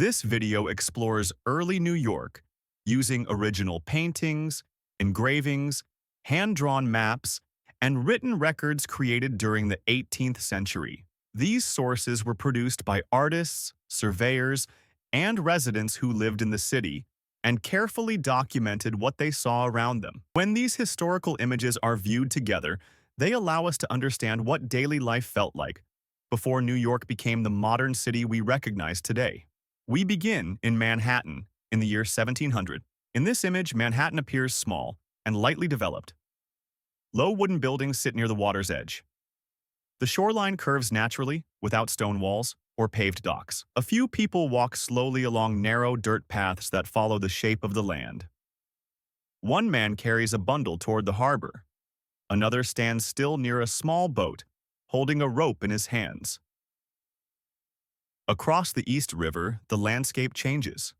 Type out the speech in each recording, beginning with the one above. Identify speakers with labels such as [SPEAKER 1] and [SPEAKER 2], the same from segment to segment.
[SPEAKER 1] This video explores early New York using original paintings, engravings, hand-drawn maps, and written records created during the 18th century. These sources were produced by artists, surveyors, and residents who lived in the city and carefully documented what they saw around them. When these historical images are viewed together, they allow us to understand what daily life felt like before New York became the modern city we recognize today. We begin in Manhattan in the year 1700. In this image, Manhattan appears small and lightly developed. Low wooden buildings sit near the water's edge. The shoreline curves naturally, without stone walls or paved docks. A few people walk slowly along narrow dirt paths that follow the shape of the land. One man carries a bundle toward the harbor. Another stands still near a small boat, holding a rope in his hands. Across the East River, the landscape changes.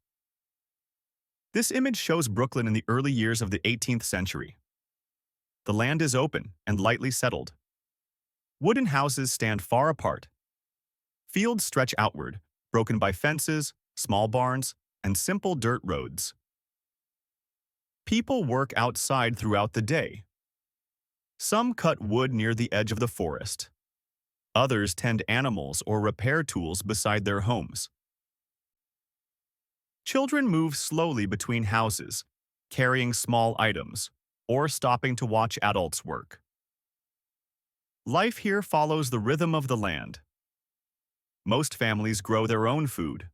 [SPEAKER 1] This image shows Brooklyn in the early years of the 18th century. The land is open and lightly settled. Wooden houses stand far apart. Fields stretch outward, broken by fences, small barns, and simple dirt roads. People work outside throughout the day. Some cut wood near the edge of the forest. Others tend animals or repair tools beside their homes. Children move slowly between houses, carrying small items, or stopping to watch adults work. Life here follows the rhythm of the land. Most families grow their own food.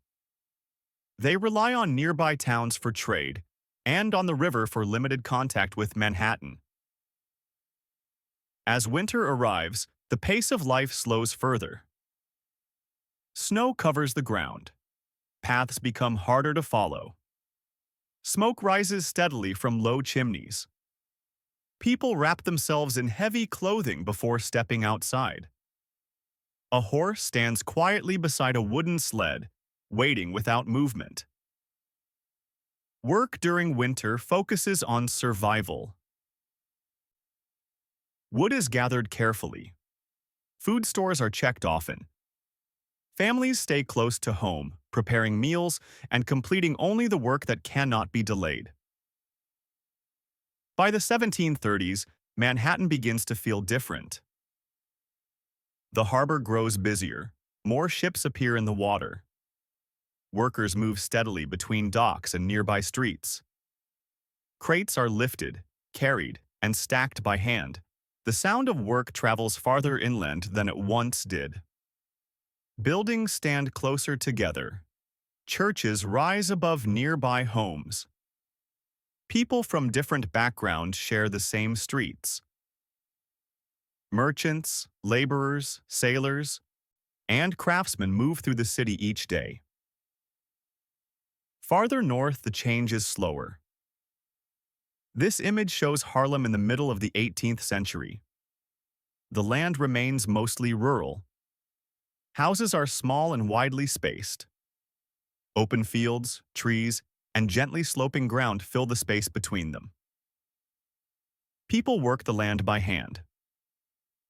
[SPEAKER 1] They rely on nearby towns for trade and on the river for limited contact with Manhattan. As winter arrives, the pace of life slows further. Snow covers the ground. Paths become harder to follow. Smoke rises steadily from low chimneys. People wrap themselves in heavy clothing before stepping outside. A horse stands quietly beside a wooden sled, waiting without movement. Work during winter focuses on survival. Wood is gathered carefully. Food stores are checked often. Families stay close to home, preparing meals and completing only the work that cannot be delayed. By the 1730s, Manhattan begins to feel different. The harbor grows busier. More ships appear in the water. Workers move steadily between docks and nearby streets. Crates are lifted, carried, and stacked by hand. The sound of work travels farther inland than it once did. Buildings stand closer together. Churches rise above nearby homes. People from different backgrounds share the same streets. Merchants, laborers, sailors, and craftsmen move through the city each day. Farther north, the change is slower. This image shows Harlem in the middle of the 18th century. The land remains mostly rural. Houses are small and widely spaced. Open fields, trees, and gently sloping ground fill the space between them. People work the land by hand.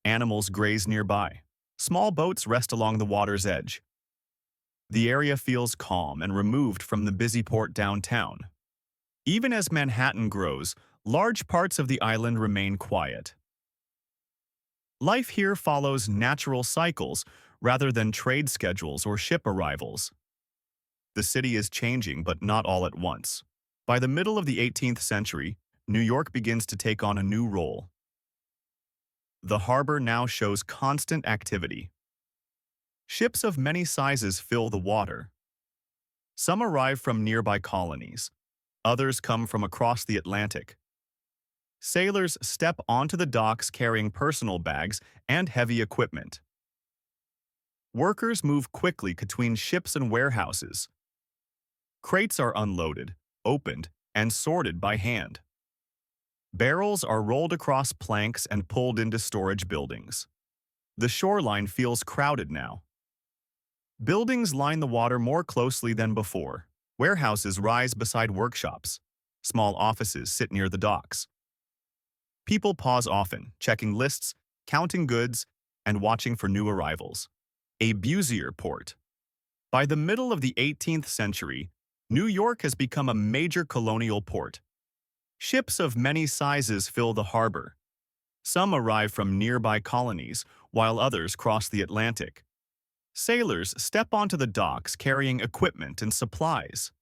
[SPEAKER 1] Animals graze nearby. Small boats rest along the water's edge. The area feels calm and removed from the busy port downtown. Even as Manhattan grows, large parts of the island remain quiet. Life here follows natural cycles rather than trade schedules or ship arrivals. The city is changing, but not all at once. By the middle of the 18th century, New York begins to take on a new role. The harbor now shows constant activity. Ships of many sizes fill the water. Some arrive from nearby colonies. Others come from across the Atlantic. Sailors step onto the docks carrying personal bags and heavy equipment. Workers move quickly between ships and warehouses. Crates are unloaded, opened, and sorted by hand. Barrels are rolled across planks and pulled into storage buildings. The shoreline feels crowded now. Buildings line the water more closely than before. Warehouses rise beside workshops. Small offices sit near the docks. People pause often, checking lists, counting goods, and watching for new arrivals. A busier port. By the middle of the 18th century, New York has become a major colonial port. Ships of many sizes fill the harbor. Some arrive from nearby colonies, while others cross the Atlantic. Sailors step onto the docks carrying equipment and supplies.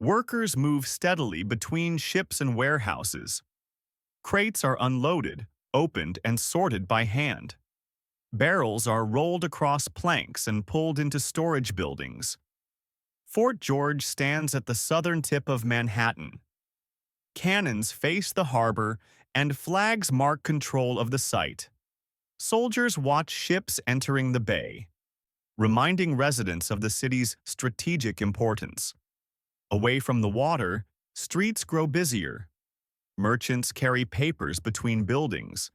[SPEAKER 1] Workers move steadily between ships and warehouses. Crates are unloaded, opened, and sorted by hand. Barrels are rolled across planks and pulled into storage buildings. Fort George stands at the southern tip of Manhattan. Cannons face the harbor, and flags mark control of the site. Soldiers watch ships entering the bay, reminding residents of the city's strategic importance. Away from the water, streets grow busier. Merchants carry papers between buildings.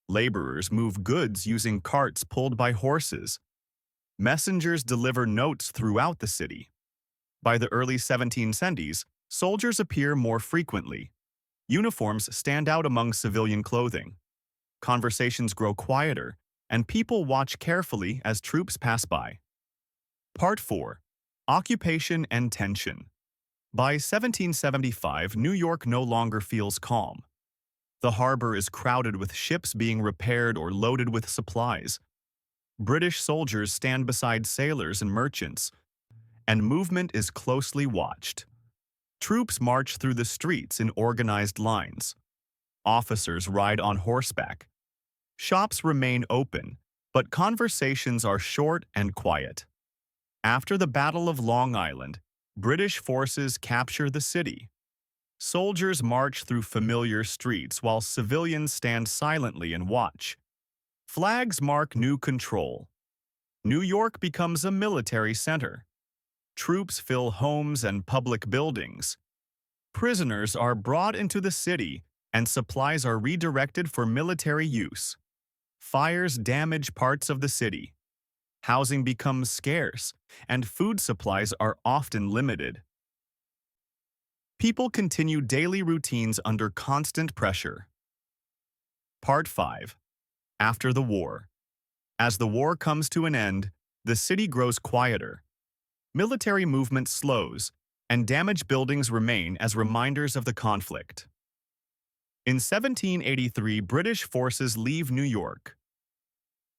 [SPEAKER 1] Laborers move goods using carts pulled by horses. Messengers deliver notes throughout the city. By the early 1770s, soldiers appear more frequently. Uniforms stand out among civilian clothing. Conversations grow quieter, and people watch carefully as troops pass by. Part 4. Occupation and Tension. By 1775, New York no longer feels calm. The harbor is crowded with ships being repaired or loaded with supplies. British soldiers stand beside sailors and merchants, and movement is closely watched. Troops march through the streets in organized lines. Officers ride on horseback. Shops remain open, but conversations are short and quiet. After the Battle of Long Island, British forces capture the city. Soldiers march through familiar streets while civilians stand silently and watch. Flags mark new control. New York becomes a military center. Troops fill homes and public buildings. Prisoners are brought into the city, and supplies are redirected for military use. Fires damage parts of the city. Housing becomes scarce, and food supplies are often limited. People continue daily routines under constant pressure. Part 5. After the war. As the war comes to an end, the city grows quieter. Military movement slows, and damaged buildings remain as reminders of the conflict. In 1783, British forces leave New York.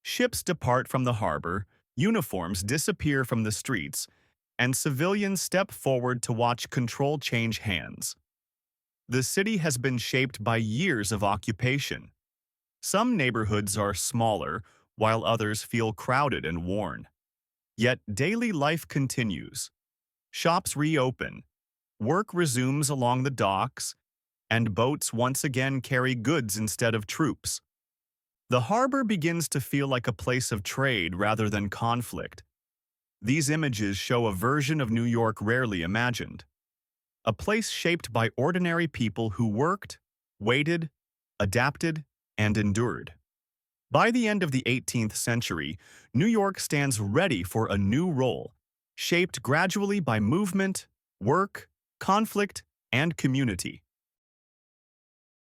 [SPEAKER 1] Ships depart from the harbor, uniforms disappear from the streets, and civilians step forward to watch control change hands. The city has been shaped by years of occupation. Some neighborhoods are smaller, while others feel crowded and worn. Yet daily life continues. Shops reopen, work resumes along the docks, and boats once again carry goods instead of troops. The harbor begins to feel like a place of trade rather than conflict. These images show a version of New York rarely imagined. A place shaped by ordinary people who worked, waited, adapted, and endured. By the end of the 18th century, New York stands ready for a new role, shaped gradually by movement, work, conflict, and community.